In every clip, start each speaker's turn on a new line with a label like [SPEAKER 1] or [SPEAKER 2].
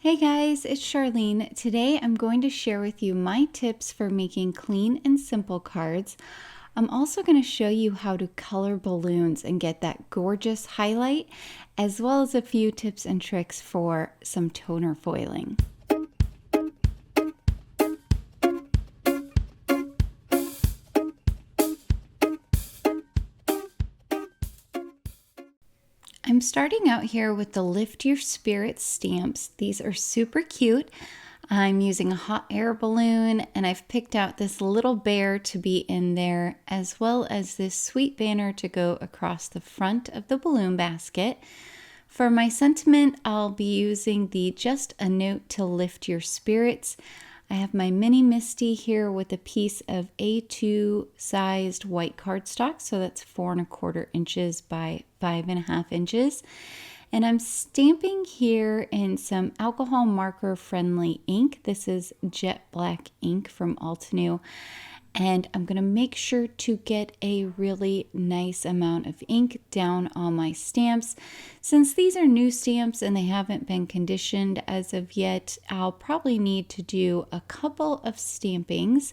[SPEAKER 1] Hey guys, it's Charlene. Today I'm going to share with you my tips for making clean and simple cards. I'm also going to show you how to color balloons and get that gorgeous highlight, as well as a few tips and tricks for some toner foiling. I'm starting out here with the Lift Your Spirits stamps. These are super cute. I'm using a hot air balloon, and I've picked out this little bear to be in there, as well as this sweet banner to go across the front of the balloon basket. For my sentiment, I'll be using the Just a Note to Lift Your Spirits. I have my mini MISTI here with a piece of A2 sized white cardstock, so that's 4¼ inches by 5½ inches. And I'm stamping here in some alcohol marker friendly ink. This is jet black ink from Altenew. And I'm going to make sure to get a really nice amount of ink down on my stamps. Since these are new stamps and they haven't been conditioned as of yet, I'll probably need to do a couple of stampings.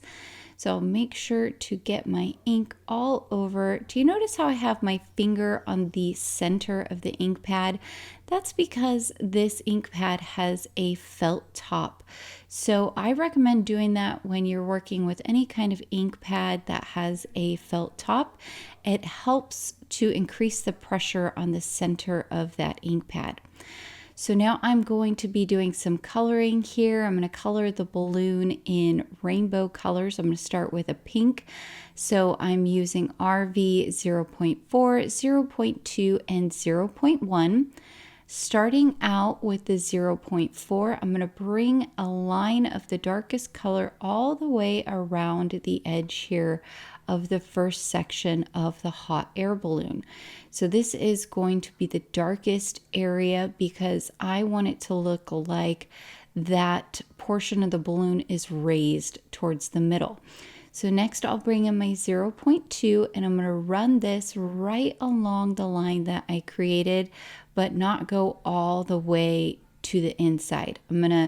[SPEAKER 1] So I'll make sure to get my ink all over. Do you notice how I have my finger on the center of the ink pad? That's because this ink pad has a felt top. So I recommend doing that when you're working with any kind of ink pad that has a felt top. It helps to increase the pressure on the center of that ink pad. So now I'm going to be doing some coloring here. I'm going to color the balloon in rainbow colors. I'm going to start with a pink. So I'm using RV 0.4, 0.2, and 0.1. Starting out with the 0.4, I'm going to bring a line of the darkest color all the way around the edge here of the first section of the hot air balloon. So this is going to be the darkest area because I want it to look like that portion of the balloon is raised towards the middle. So next I'll bring in my 0.2 and I'm going to run this right along the line that I created, but not go all the way to the inside. I'm going to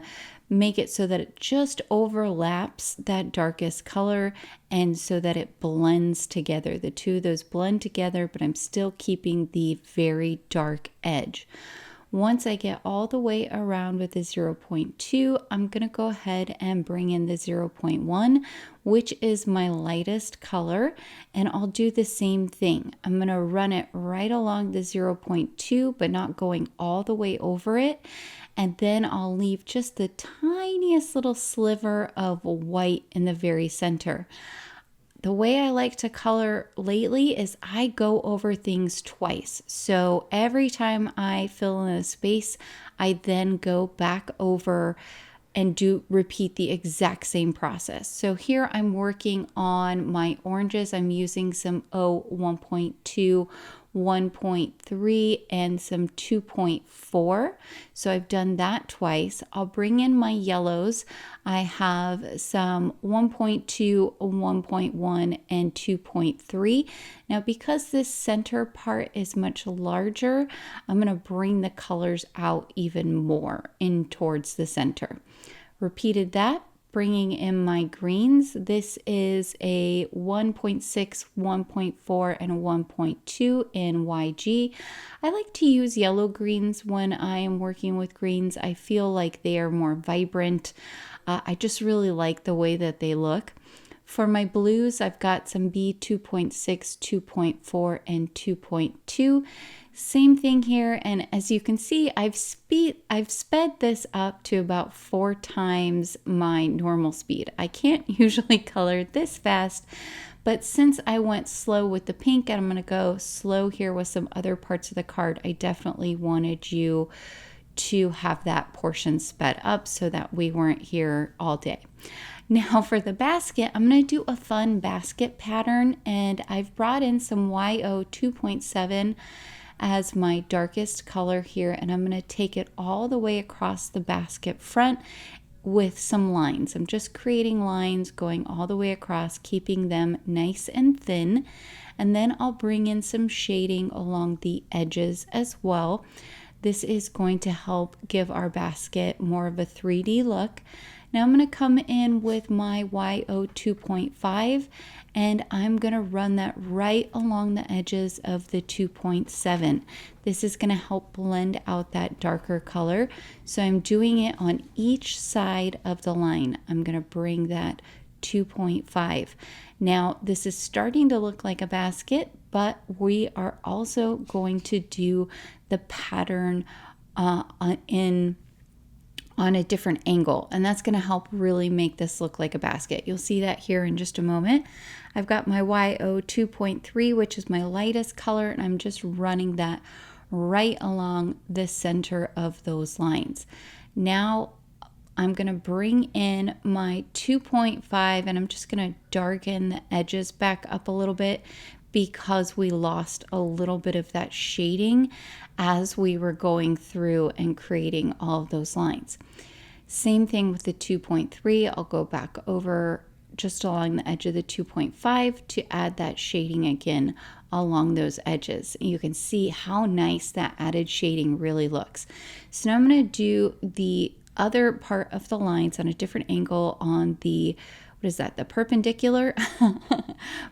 [SPEAKER 1] make it so that it just overlaps that darkest color and so that it blends together. The two of those blend together, but I'm still keeping the very dark edge. Once I get all the way around with the 0.2, I'm going to go ahead and bring in the 0.1, which is my lightest color, and I'll do the same thing. I'm going to run it right along the 0.2, but not going all the way over it. And then I'll leave just the tiniest little sliver of white in the very center. The way I like to color lately is I go over things twice. So every time I fill in a space, I then go back over and repeat the exact same process. So here I'm working on my oranges. I'm using some 1.2, 1.3, and some 2.4. So I've done that twice. I'll bring in my yellows. I have some 1.2, 1.1, and 2.3. Now because this center part is much larger, I'm going to bring the colors out even more in towards the center. Repeated that. Bringing in my greens. This is a 1.6, 1.4, and a 1.2 in YG. I like to use yellow greens when I am working with greens. I feel like they are more vibrant. I just really like the way that they look. For my blues, I've got some B2.6, 2.4, and 2.2. Same thing here, and as you can see, I've sped this up to about 4 times my normal speed. I can't usually color this fast, but since I went slow with the pink and I'm going to go slow here with some other parts of the card, I definitely wanted you to have that portion sped up so that we weren't here all day. Now for the basket, I'm going to do a fun basket pattern, and I've brought in some YO 2.7 as my darkest color here, and I'm going to take it all the way across the basket front with some lines. I'm just creating lines going all the way across, keeping them nice and thin, and then I'll bring in some shading along the edges as well. This is going to help give our basket more of a 3D look. Now I'm going to come in with my YO 2.5 and I'm going to run that right along the edges of the 2.7. This is going to help blend out that darker color. So I'm doing it on each side of the line. I'm going to bring that 2.5. Now this is starting to look like a basket, but we are also going to do the pattern on a different angle, and that's going to help really make this look like a basket. You'll see that here in just a moment. I've got my YO 2.3, which is my lightest color, and I'm just running that right along the center of those lines. Now I'm going to bring in my 2.5 and I'm just going to darken the edges back up a little bit because we lost a little bit of that shading as we were going through and creating all of those lines. Same thing with the 2.3. I'll go back over just along the edge of the 2.5 to add that shading again along those edges. You can see how nice that added shading really looks. So now I'm going to do the other part of the lines on a different angle on the, what is that, the perpendicular?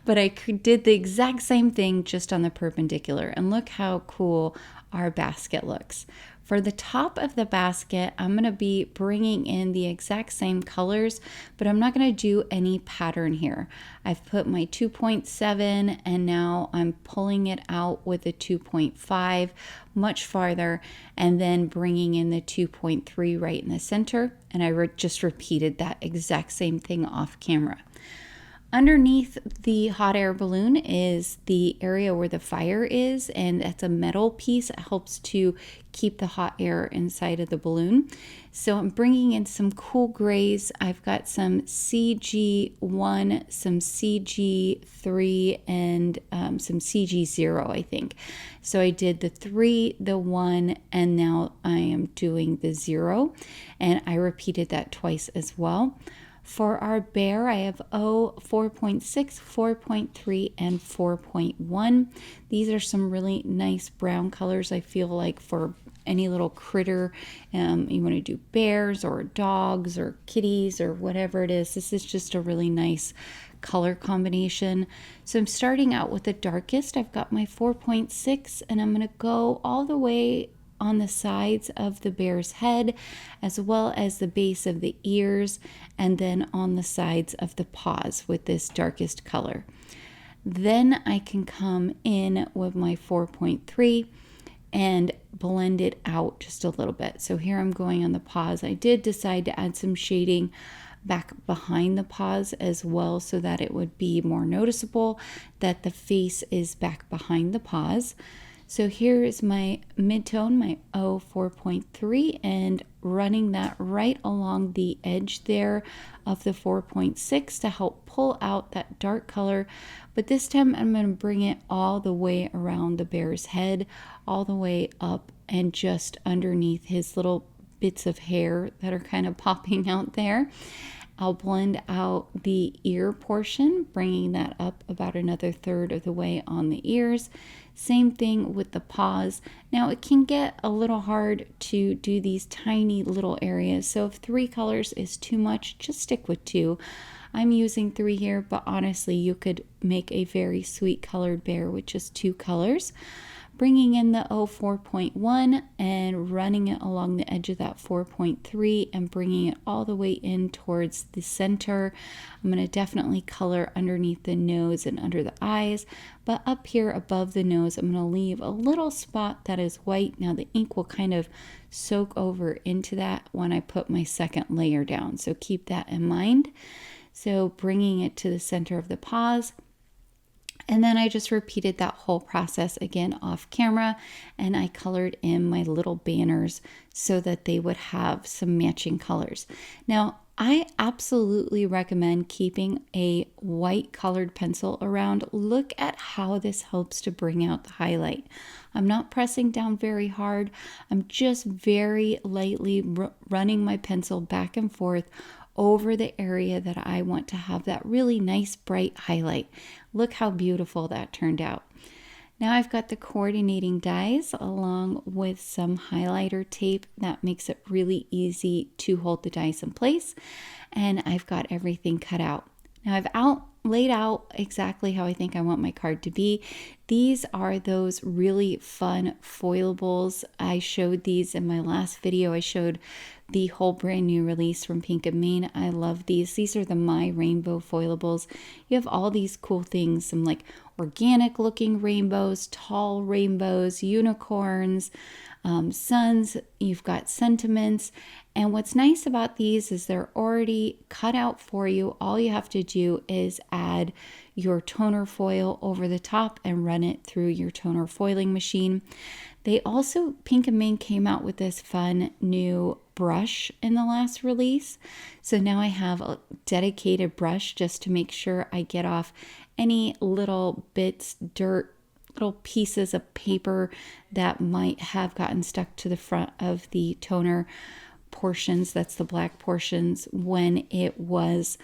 [SPEAKER 1] But I did the exact same thing just on the perpendicular, and look how cool our basket looks. For the top of the basket, I'm going to be bringing in the exact same colors, but I'm not going to do any pattern here. I've put my 2.7 and now I'm pulling it out with a 2.5 much farther and then bringing in the 2.3 right in the center. And I just repeated that exact same thing off camera. Underneath the hot air balloon is the area where the fire is, and that's a metal piece. It helps to keep the hot air inside of the balloon. So I'm bringing in some cool grays. I've got some CG1, some CG3, and some CG0, I think. So I did the 3, the 1, and now I am doing the 0, and I repeated that twice as well. For our bear, I have O 4.6, 4.3, and 4.1. These are some really nice brown colors, I feel like, for any little critter. You want to do bears or dogs or kitties or whatever it is. This is just a really nice color combination. So I'm starting out with the darkest. I've got my 4.6, and I'm going to go all the way on the sides of the bear's head, as well as the base of the ears, and then on the sides of the paws with this darkest color. Then I can come in with my 4.3 and blend it out just a little bit. So here I'm going on the paws. I did decide to add some shading back behind the paws as well, so that it would be more noticeable that the face is back behind the paws. So here is my mid-tone, my O 4.3, and running that right along the edge there of the 4.6 to help pull out that dark color. But this time I'm going to bring it all the way around the bear's head, all the way up and just underneath his little bits of hair that are kind of popping out there. I'll blend out the ear portion, bringing that up about another third of the way on the ears. Same thing with the paws. Now it can get a little hard to do these tiny little areas, so if 3 colors is too much, just stick with 2. I'm using 3 here, but honestly you could make a very sweet colored bear with just 2 colors. Bringing in the O 4.1 and running it along the edge of that 4.3 and bringing it all the way in towards the center. I'm going to definitely color underneath the nose and under the eyes, but up here above the nose I'm going to leave a little spot that is white. Now the ink will kind of soak over into that when I put my second layer down, so keep that in mind. So bringing it to the center of the paws. And then I just repeated that whole process again off camera, and I colored in my little banners so that they would have some matching colors. Now, I absolutely recommend keeping a white colored pencil around. Look at how this helps to bring out the highlight. I'm not pressing down very hard. I'm just very lightly running my pencil back and forth over the area that I want to have that really nice bright highlight. Look how beautiful that turned out. Now I've got the coordinating dies along with some highlighter tape that makes it really easy to hold the dies in place. And I've got everything cut out. Now I've laid out exactly how I think I want my card to be. These are those really fun foilables. I showed these in my last video. I showed the whole brand new release from Pink and Main. I love these. These are the My Rainbow Foilables. You have all these cool things, some like organic looking rainbows, tall rainbows, unicorns, suns. You've got sentiments. And what's nice about these is they're already cut out for you. All you have to do is add your toner foil over the top and run it through your toner foiling machine. They also, Pink and Minc came out with this fun new brush in the last release. So now I have a dedicated brush just to make sure I get off any little bits, dirt, little pieces of paper that might have gotten stuck to the front of the toner portions. That's the black portions when it was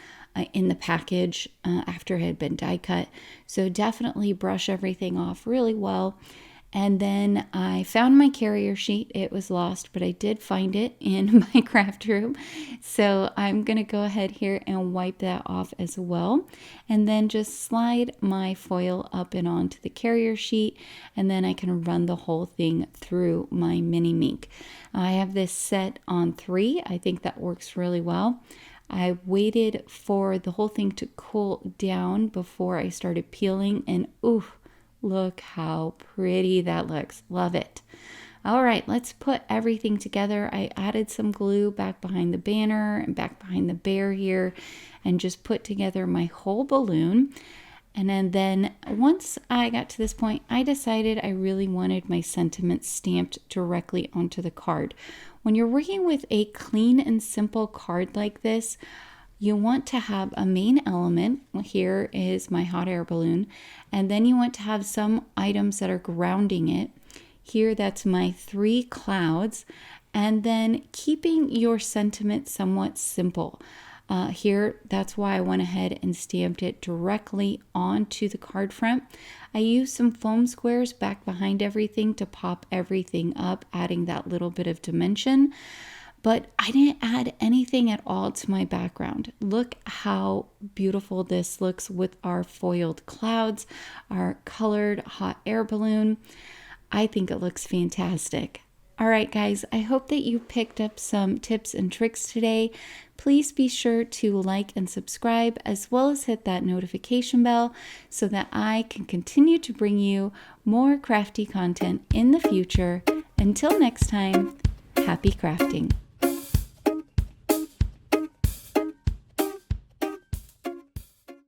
[SPEAKER 1] in the package after it had been die cut. So definitely brush everything off really well. And then I found my carrier sheet. It was lost, but I did find it in my craft room. So I'm going to go ahead here and wipe that off as well. And then just slide my foil up and onto the carrier sheet. And then I can run the whole thing through my mini Minc. I have this set on 3. I think that works really well. I waited for the whole thing to cool down before I started peeling, and ooh, look how pretty that looks. Love it. All right, let's put everything together. I added some glue back behind the banner and back behind the bear here and just put together my whole balloon. And then once I got to this point, I decided I really wanted my sentiments stamped directly onto the card. When you're working with a clean and simple card like this, you want to have a main element. Here is my hot air balloon. And then you want to have some items that are grounding it. Here, that's my 3 clouds. And then keeping your sentiment somewhat simple. Here, that's why I went ahead and stamped it directly onto the card front. I used some foam squares back behind everything to pop everything up, adding that little bit of dimension. But I didn't add anything at all to my background. Look how beautiful this looks with our foiled clouds, our colored hot air balloon. I think it looks fantastic. All right, guys, I hope that you picked up some tips and tricks today. Please be sure to like and subscribe, as well as hit that notification bell so that I can continue to bring you more crafty content in the future. Until next time, happy crafting.